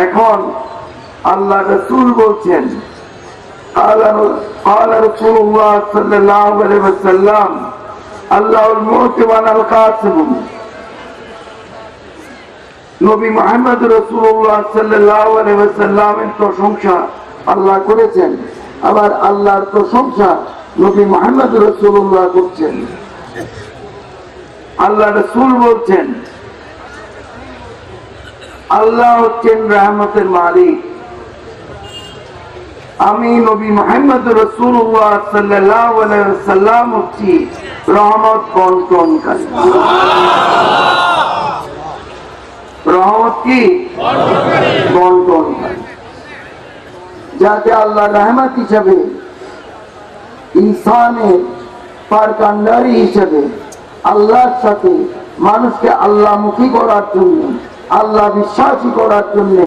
এখন আল্লাহ রাসূল বলছেন, قال رسول الله صلى الله عليه وسلم الله الموت وانا القاسم। নবী মুহাম্মদ রাসূলুল্লাহ সাল্লাল্লাহু আলাইহি ওয়াসাল্লামের প্রশংসা আল্লাহ করেছেন, আবার আল্লাহর প্রশংসা নবী মুহাম্মদ রাসূলুল্লাহ করছেন। আল্লাহ রাসূল বলছেন, আল্লাহ হচ্ছেন রহমতের মালিক, আমি নবী মুহাম্মদ রাসূলুল্লাহ সাল্লাল্লাহু আলাইহি ওয়াসাল্লাম হচ্ছি রহমত বন্টনকারী। রহমত কি বন্টনকারী, যাতে আল্লাহ রহমত হিসাবে ইনসানের পারকান্ডারি হিসাবে আল্লাহর সাথে মানুষকে আল্লাহমুখী করার জন্য, আল্লাহ বিশ্বাসী করার জন্য